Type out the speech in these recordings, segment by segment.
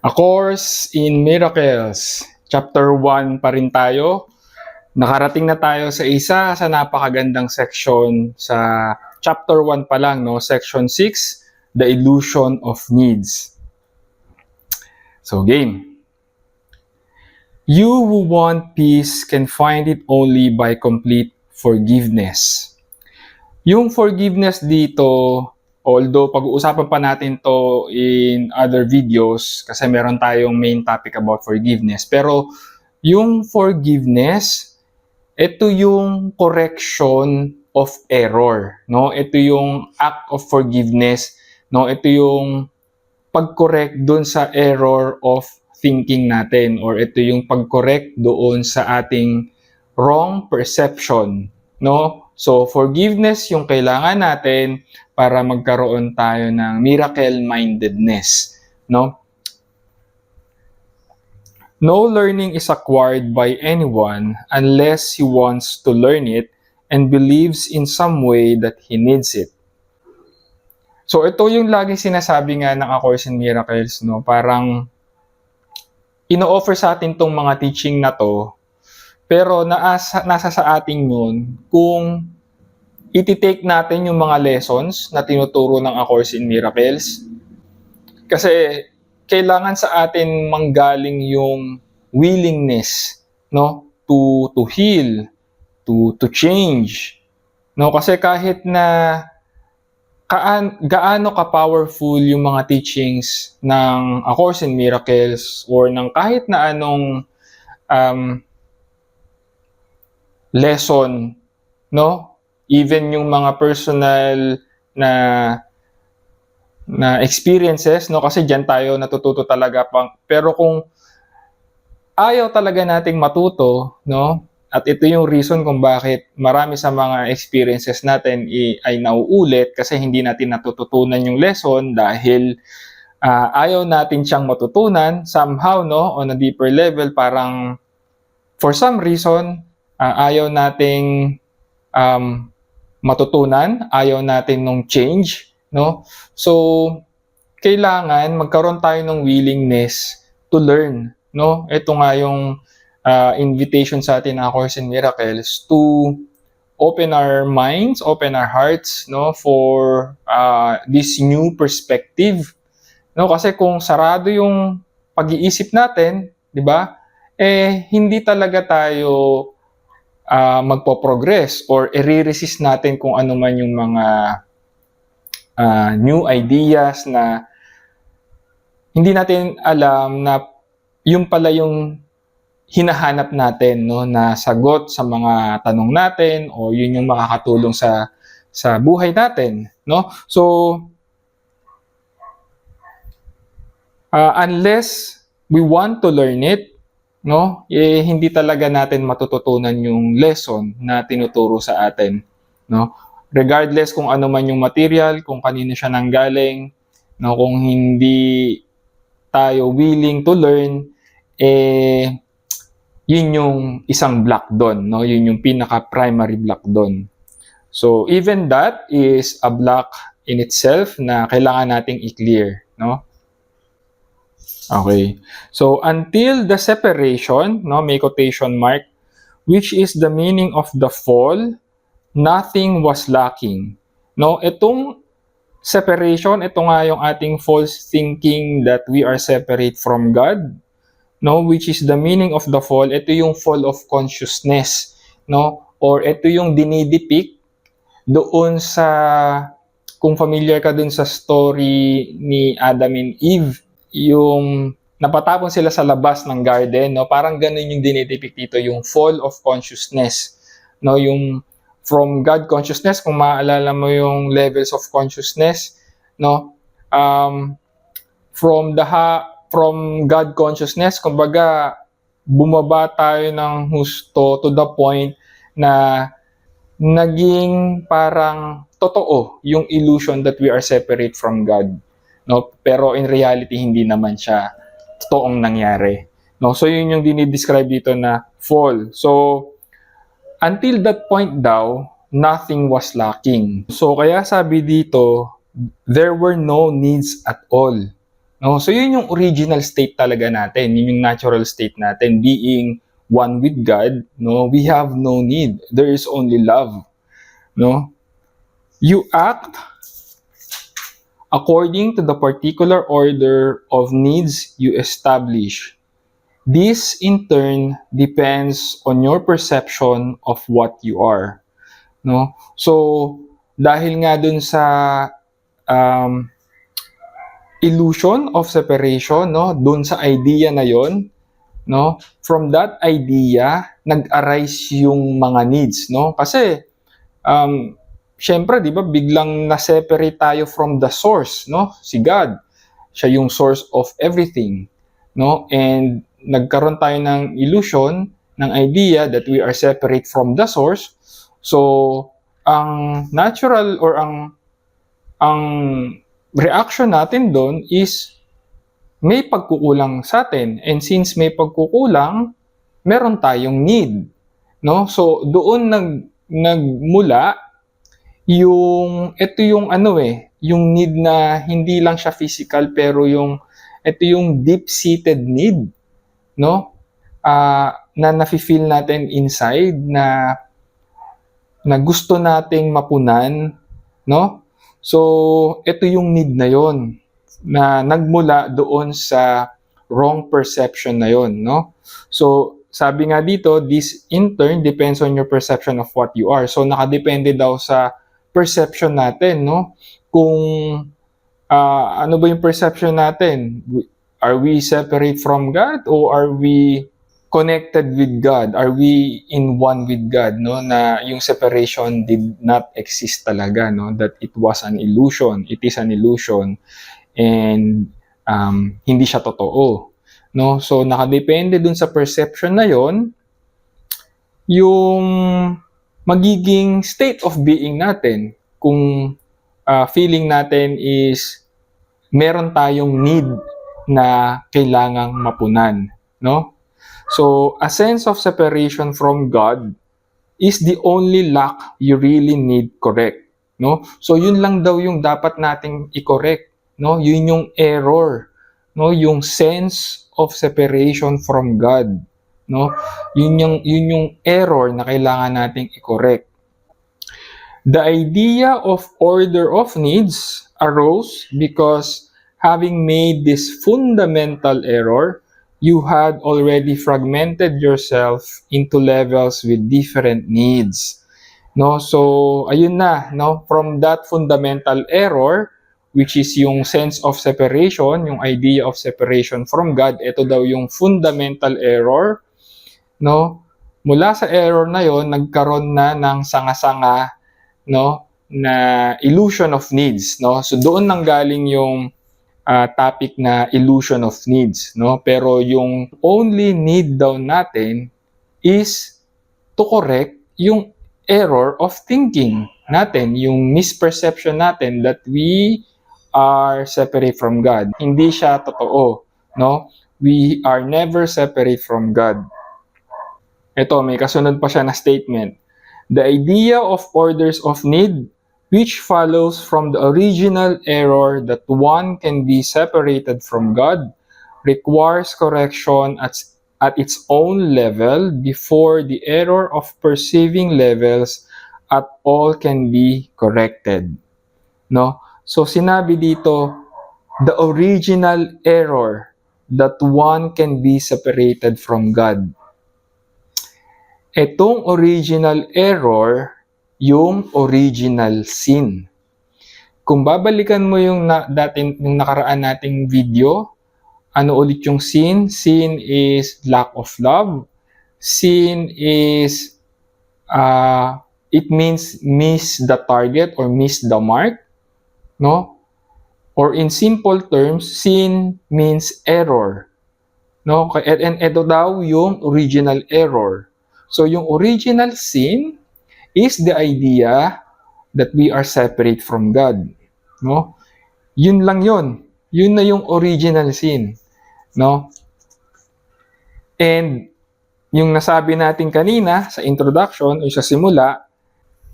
A Course in Miracles, Chapter 1 pa rin tayo. Nakarating na tayo sa isa sa napakagandang section sa Chapter 1 pa lang, no? Section 6, The Illusion of Needs. So, game. You who want peace can find it only by complete forgiveness. Yung forgiveness dito, although pag-uusapan pa natin to in other videos kasi meron tayong main topic about forgiveness. Pero yung forgiveness, ito yung correction of error, no? Ito yung act of forgiveness, no? Ito yung pag-correct doon sa error of thinking natin, or ito yung pag-correct doon sa ating wrong perception, no? So forgiveness yung kailangan natin para magkaroon tayo ng miracle-mindedness, no? No learning is acquired by anyone unless he wants to learn it and believes in some way that he needs it. So ito yung laging sinasabi nga ng A Course in Miracles, no? Parang ino-offer sa atin tong mga teaching na to, pero nasa sa atin yun kung iti-take natin yung mga lessons na tinuturo ng A Course in Miracles. Kasi kailangan sa atin manggaling yung willingness, no, to heal, to change. No, kasi kahit na gaano ka-powerful yung mga teachings ng A Course in Miracles or ng kahit na anong lesson, no? Even yung mga personal na experiences, no? Kasi diyan tayo natututo talaga pang. Pero kung ayaw talaga nating matuto, no? At ito yung reason kung bakit marami sa mga experiences natin ay nauulit kasi hindi natin natututunan yung lesson dahil ayaw natin siyang matutunan somehow, no? On a deeper level, parang for some reason ayaw nating matutunan, ayaw natin nung change, no? So kailangan magkaroon tayo ng willingness to learn, no? Ito nga yung invitation sa atin ng A Course in Miracles to open our minds, open our hearts, no, for this new perspective, no? Kasi kung sarado yung pag-iisip natin, di ba? Hindi talaga tayo magpo-progress or i-resist natin kung ano man yung mga new ideas na hindi natin alam na yung pala yung hinahanap natin, no, na sagot sa mga tanong natin o yun yung makakatulong sa buhay natin, no? So unless we want to learn it, no, hindi talaga natin matututunan yung lesson na tinuturo sa atin, no? Regardless kung ano man yung material, kung kanino siya nanggaling, no, kung hindi tayo willing to learn, yun yung isang block doon, no? Yun yung pinaka-primary block doon. So even that is a block in itself na kailangan nating i-clear, no? Okay. So until the separation, no, may quotation mark, which is the meaning of the fall, nothing was lacking. No, itong separation, ito nga yung ating false thinking that we are separate from God, no, which is the meaning of the fall. Ito yung fall of consciousness, no, or ito yung dinidepict doon sa, kung familiar ka dun sa story ni Adam and Eve, yung napatapon sila sa labas ng garden, no, parang ganun yung dinidepict dito, yung fall of consciousness, no, yung from God consciousness, kung maalala mo yung levels of consciousness, no, from God consciousness, kumbaga, bumaba tayo ng husto to the point na naging parang totoo yung illusion that we are separate from God, no? Pero in reality, hindi naman siya totoong nangyari, no? So yun yung dinidescribe dito na fall. So until that point daw, nothing was lacking. So kaya sabi dito, there were no needs at all. No? So yun yung original state talaga natin, yun yung natural state natin, being one with God, no? We have no need. There is only love, no? You act according to the particular order of needs you establish. This in turn depends on your perception of what you are, no? So dahil nga dun sa um, illusion of separation, no, dun sa idea na yon, no, from that idea nag-arise yung mga needs, no? Kasi syempre 'di ba biglang na-separate tayo from the source, no? Si God, siya yung source of everything, no? And nagkaroon tayo ng illusion, ng idea that we are separate from the source. So ang natural or ang reaction natin doon is may pagkukulang sa atin. And since may pagkukulang, meron tayong need, no? So doon nagmula yung ito yung yung need na hindi lang siya physical pero ito yung deep-seated need, no? Na nafi-feel natin inside na gusto nating mapunan, no? So ito yung need na yon na nagmula doon sa wrong perception na yon, no? So sabi nga dito, this in turn depends on your perception of what you are. So nakadepende daw sa perception natin, no? Kung ano ba yung perception natin? Are we separate from God or are we connected with God? Are we in one with God, no? Na yung separation did not exist talaga, no? That it was an illusion. It is an illusion and hindi siya totoo, no? So nakadepende dun sa perception na yon yung magiging state of being natin. Kung feeling natin is meron tayong need na kailangang mapunan, no? So a sense of separation from God is the only lack you really need correct, no? So yun lang daw yung dapat nating i-correct, no? Yun yung error, no? Yung sense of separation from God, no? Yun yung error na kailangan nating i-correct. The idea of order of needs arose because having made this fundamental error, you had already fragmented yourself into levels with different needs. No? So, ayun na, no? From that fundamental error, which is yung sense of separation, yung idea of separation from God, ito daw yung fundamental error, no? Mula sa error na yon, nagkaroon na ng sanga-sanga, no, na illusion of needs, no? So doon nanggaling yung topic na illusion of needs, no? Pero yung only need daw natin is to correct yung error of thinking natin, yung misperception natin that we are separate from God. Hindi siya totoo, no? We are never separate from God. Ito, may kasunod pa siya na statement. The idea of orders of need, which follows from the original error that one can be separated from God, requires correction at its own level before the error of perceiving levels at all can be corrected. No? So sinabi dito, the original error that one can be separated from God. Etong original error, yung original sin. Kung babalikan mo yung yung nakaraan nating video, ano ulit yung sin? Sin is lack of love. Sin is, it means miss the target or miss the mark, no? Or in simple terms, sin means error, no? And ito daw yung original error. So yung original sin is the idea that we are separate from God, no? Yun lang yun. Yun na yung original sin, no? And yung nasabi natin kanina sa introduction o sa simula,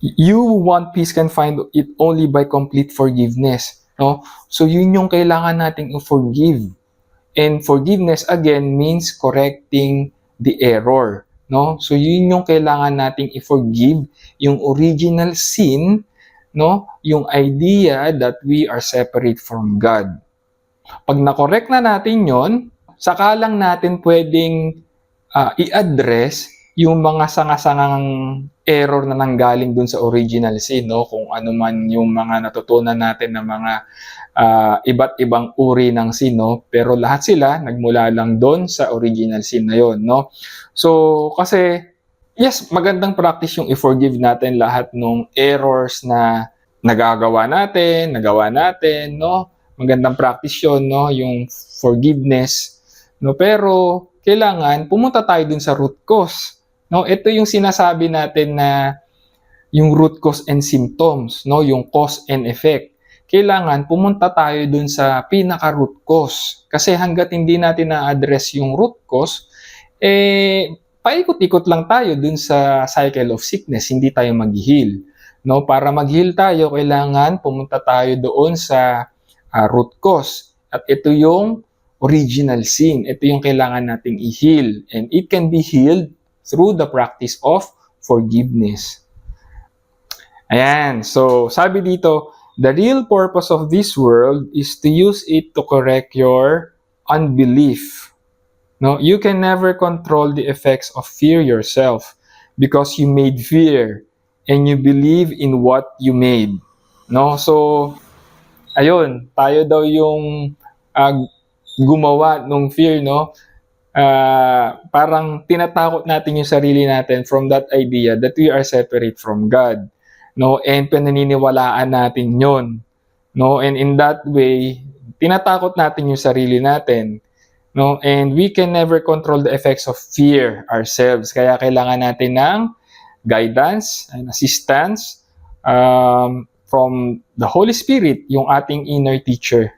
you want peace can find it only by complete forgiveness. no? So yun yung kailangan nating i-forgive. And forgiveness again means correcting the error, no? So yun yung kailangan nating i-forgive, yung original sin, no? Yung idea that we are separate from God. Pag na-correct na natin yon, saka lang natin pwedeng i-address yung mga sanga-sangang error na nanggaling dun sa original sin, no? Kung ano man yung mga natutunan natin na mga iba't ibang uri ng sin, no? Pero lahat sila nagmula lang doon sa original sin na yon, no? So, kasi, yes, magandang practice yung i-forgive natin lahat ng errors na nagawa natin, no? Magandang practice yon, no? Yung forgiveness, no? Pero, kailangan pumunta tayo dun sa root cause, no? Ito yung sinasabi natin na yung root cause and symptoms, no? Yung cause and effect. Kailangan pumunta tayo dun sa pinaka-root cause. Kasi hanggat hindi natin na-address yung root cause, paikot-ikot lang tayo dun sa cycle of sickness, hindi tayo mag-heal. No? Para mag-heal tayo, kailangan pumunta tayo doon sa root cause. At ito yung original sin. Ito yung kailangan nating i-heal. And it can be healed through the practice of forgiveness. Ayan. So, sabi dito, the real purpose of this world is to use it to correct your unbelief. No, you can never control the effects of fear yourself because you made fear and you believe in what you made. No, so ayun, tayo daw yung gumawa ng fear, no? Parang tinatakot natin yung sarili natin from that idea that we are separate from God. No, and pinaniniwalaan natin yon, no, and in that way tinatakot natin yung sarili natin, no, and we can never control the effects of fear ourselves, kaya kailangan natin ng guidance and assistance from the Holy Spirit, yung ating inner teacher,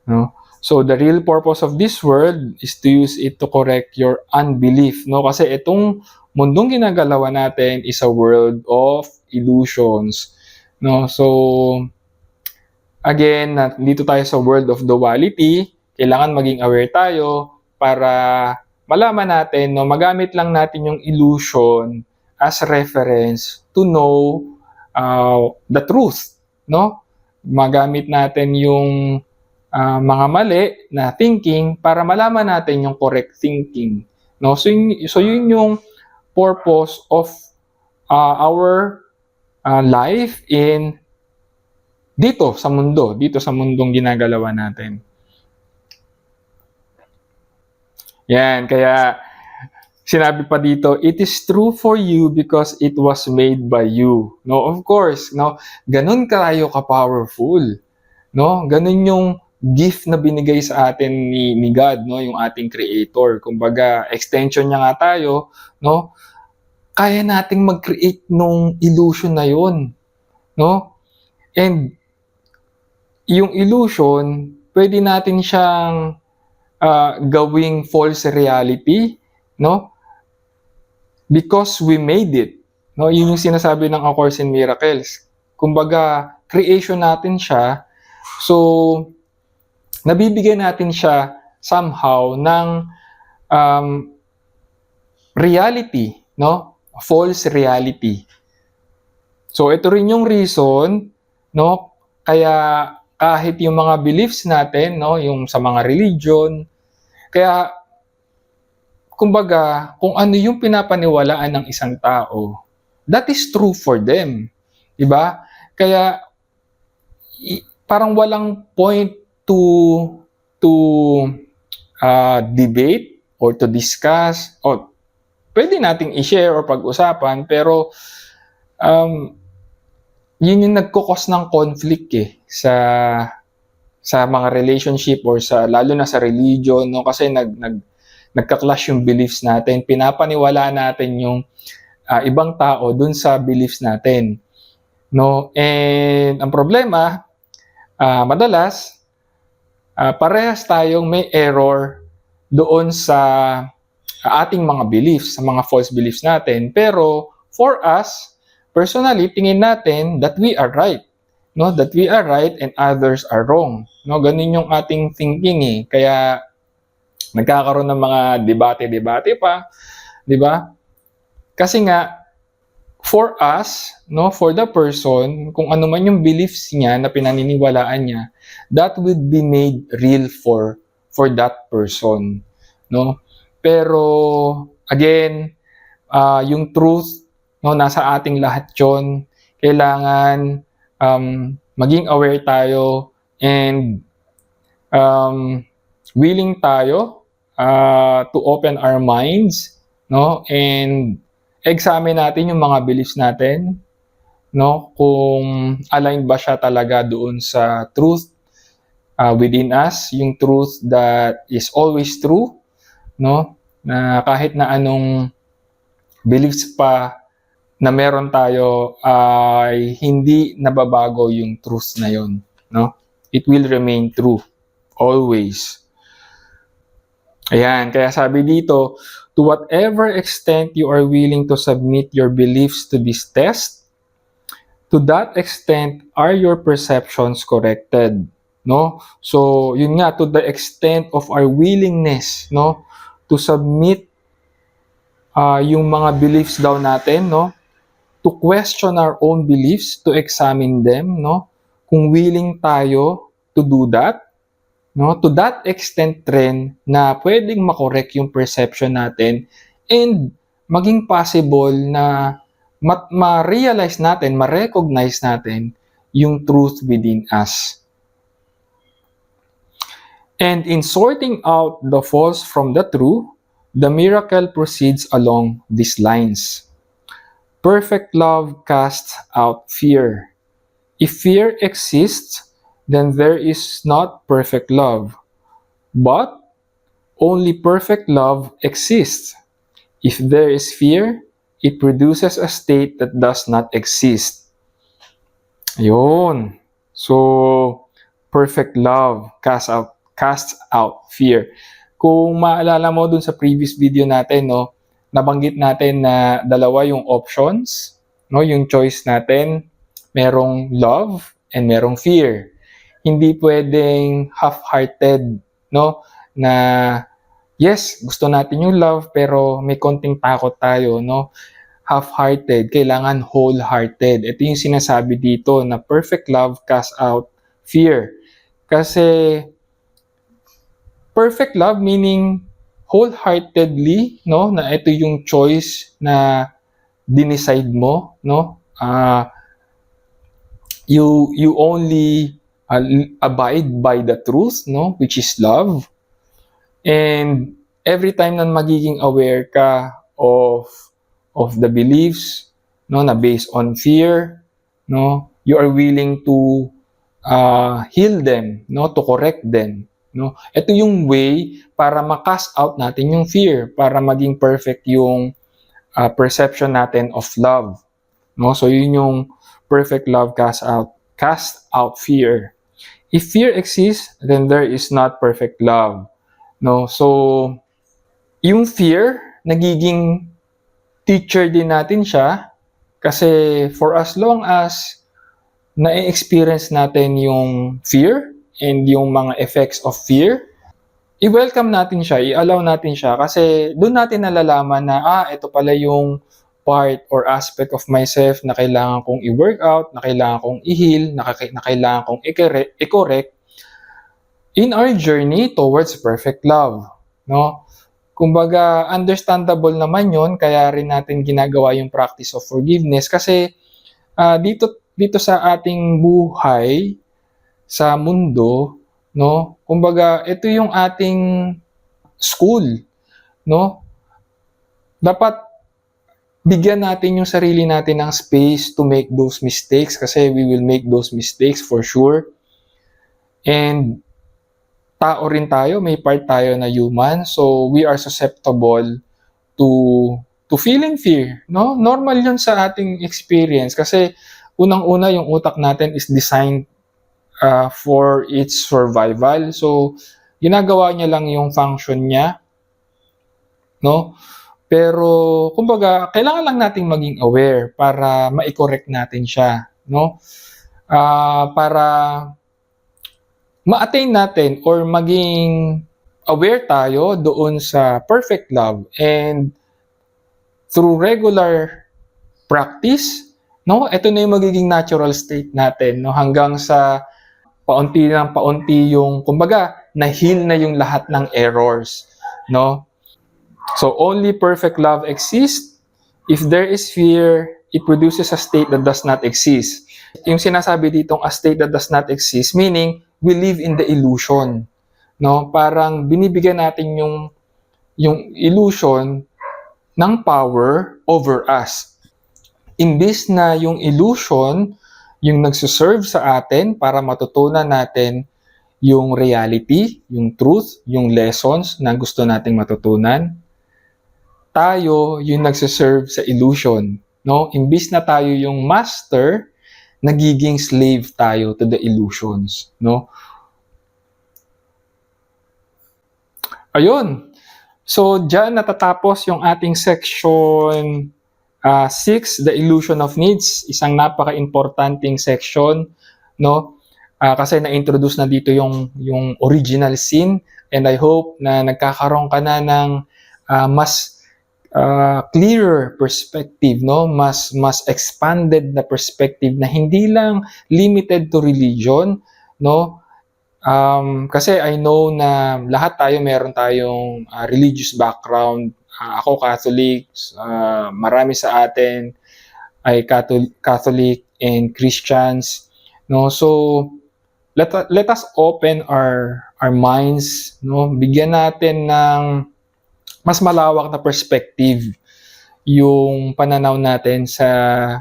no. So the real purpose of this world is to use it to correct your unbelief, no, kasi itong mundong ginagalawan natin is a world of illusions, no? So again, dito tayo sa world of duality, kailangan maging aware tayo para malaman natin, no, magamit lang natin yung illusion as reference to know the truth, no? Magamit natin yung mga mali na thinking para malaman natin yung correct thinking, no? So yun yung purpose of our life in dito sa mundong ginagalawan natin. Yan, kaya sinabi pa dito, it is true for you because it was made by you. No, of course, no, ganun kayo ka-powerful, no? Ganun yung gift na binigay sa atin ni God, no, yung ating creator. Kumbaga, extension niya nga tayo, no? Kaya nating mag-create nung illusion na yun, no? And yung illusion, pwede natin siyang gawing false reality, no? Because we made it, no? Yun yung sinasabi ng A Course in Miracles. Kumbaga, creation natin siya, so nabibigyan natin siya somehow ng reality, no? False reality. So ito rin yung reason, no, kaya kahit yung mga beliefs natin, no, yung sa mga religion, kaya kumbaga kung ano yung pinapaniwalaan ng isang tao, that is true for them, di ba? Kaya parang walang point to debate or to discuss, or pwede nating i-share or pag-usapan, pero yun yung nagkukos ng conflict sa mga relationship or lalo na sa religion, no, kasi nagka-clash yung beliefs natin, pinapaniwala natin yung ibang tao dun sa beliefs natin, no, and ang problema madalas parehas tayong may error doon sa ating mga beliefs, sa mga false beliefs natin. Pero for us, personally, tingin natin that we are right. no, that we are right and others are wrong. No, ganun yung ating thinking eh. Kaya nagkakaroon ng mga debate-debate pa, 'di ba? Kasi nga for us, no, for the person, kung ano man yung beliefs niya na pinaniniwalaan niya, that would be made real for that person, no? Pero again, yung truth, no, nasa ating lahat 'yon. Kailangan maging aware tayo and willing tayo to open our minds, no, and examine natin yung mga beliefs natin, no, kung aligned ba siya talaga doon sa truth within us, yung truth that is always true, no, na kahit na anong beliefs pa na meron tayo ay hindi nababago yung truth na yon, no? It will remain true always. Ayan, kaya sabi dito, to whatever extent you are willing to submit your beliefs to this test, to that extent are your perceptions corrected, no? So, yun nga, to the extent of our willingness, no, to submit yung mga beliefs daw natin, no, to question our own beliefs, to examine them, no, kung willing tayo to do that, no, to that extent rin na pwedeng makorek yung perception natin and maging possible na ma-realize natin, ma-recognize natin yung truth within us. And in sorting out the false from the true, the miracle proceeds along these lines. Perfect love casts out fear. If fear exists, then there is not perfect love. But only perfect love exists. If there is fear, it produces a state that does not exist. Ayun. So, perfect love casts out fear. Kung maalala mo dun sa previous video natin, no, nabanggit natin na dalawa yung options, no, yung choice natin, merong love and merong fear. Hindi pwedeng half-hearted, no, na yes, gusto natin yung love pero may konting takot tayo, no. Half-hearted, kailangan wholehearted. Ito yung sinasabi dito na perfect love casts out fear. Kasi perfect love meaning wholeheartedly, no, na ito yung choice na dinecide mo, no, you only abide by the truth, no, which is love, and every time na magiging aware ka of the beliefs, no, na based on fear, no, you are willing to heal them, no, to correct them. No? Ito yung way para ma-cast out natin yung fear, para maging perfect yung perception natin of love. No? So yun yung perfect love cast out fear. If fear exists, then there is not perfect love. No? So yung fear, nagiging teacher din natin siya kasi for as long as na-experience natin yung fear, and yung mga effects of fear, i-welcome natin siya, i-allow natin siya kasi doon natin nalalaman na ito pala yung part or aspect of myself na kailangan kong i-work out, na kailangan kong i-heal, na kailangan kong i-correct in our journey towards perfect love, no? Kumbaga, understandable naman yon, kaya rin natin ginagawa yung practice of forgiveness kasi dito sa ating buhay, sa mundo, no? Kumbaga, ito yung ating school, no? Dapat bigyan natin yung sarili natin ng space to make those mistakes kasi we will make those mistakes for sure. And tao rin tayo, may part tayo na human, so we are susceptible to feeling fear, no? Normal 'yun sa ating experience kasi unang-una yung utak natin is designed for its survival. So, ginagawa niya lang yung function niya, no? Pero, kumbaga, kailangan lang nating maging aware para ma-correct natin siya, no? para ma-attain natin or maging aware tayo doon sa perfect love, and through regular practice, no, ito na yung magiging natural state natin, no, hanggang sa paunti ng paunti yung, kumbaga, na-heal na yung lahat ng errors, no? So, only perfect love exists. If there is fear, it produces a state that does not exist. Yung sinasabi ditong a state that does not exist, meaning, we live in the illusion, no? Parang binibigyan natin yung illusion ng power over us. Imbis na yung illusion, yung nagsuserve sa atin para matutunan natin yung reality, yung truth, yung lessons na gusto nating matutunan, tayo yung nagsuserve sa illusion, no? Imbis na tayo yung master, nagiging slave tayo to the illusions, no? Ayun. So, diyan natatapos yung ating section 6, The Illusion of Needs. Isang napaka-importanting section, no? Kasi na-introduce na dito yung original sin, and I hope na nagkakaroon ka na ng mas clearer perspective, no? Mas expanded na perspective na hindi lang limited to religion, no? Kasi I know na lahat tayo meron tayong religious background. Ako Catholic, marami sa atin ay Catholic and Christians, no? So let us open our minds, no? Bigyan natin ng mas malawak na perspective yung pananaw natin sa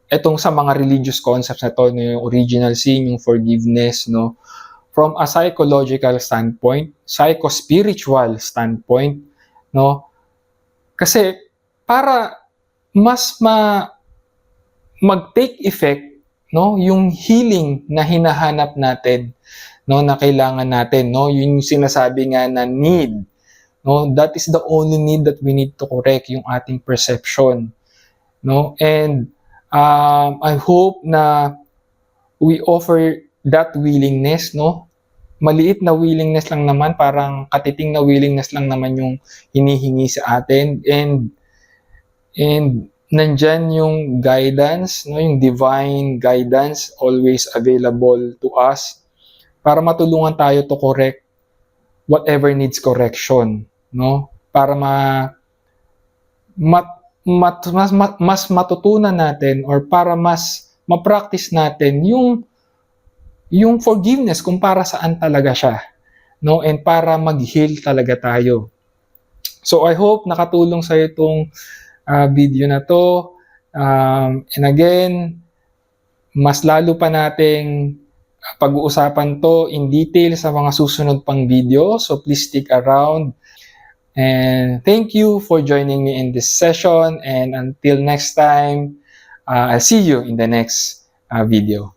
etong sa mga religious concepts na to, no, yung original sin, yung forgiveness, no, from a psychological standpoint, psycho-spiritual standpoint, no, kasi para mas mag-take effect, no, yung healing na hinahanap natin, no, na kailangan natin, no, yung sinasabi nga na need, no, that is the only need that we need to correct yung ating perception, no, and I hope na we offer that willingness, no? Maliit na willingness lang naman, parang katiting na willingness lang naman yung hinihingi sa atin, and nandyan yung guidance, no? Yung divine guidance always available to us para matulungan tayo to correct whatever needs correction, no? Para mas matutunan natin, or para mas ma-practice natin yung forgiveness kung para saan talaga siya, no? And para mag-heal talaga tayo. So I hope nakatulong sa itong video na to. And again, mas lalo pa nating pag-uusapan to in detail sa mga susunod pang video. So please stick around. And thank you for joining me in this session. And until next time, I'll see you in the next video.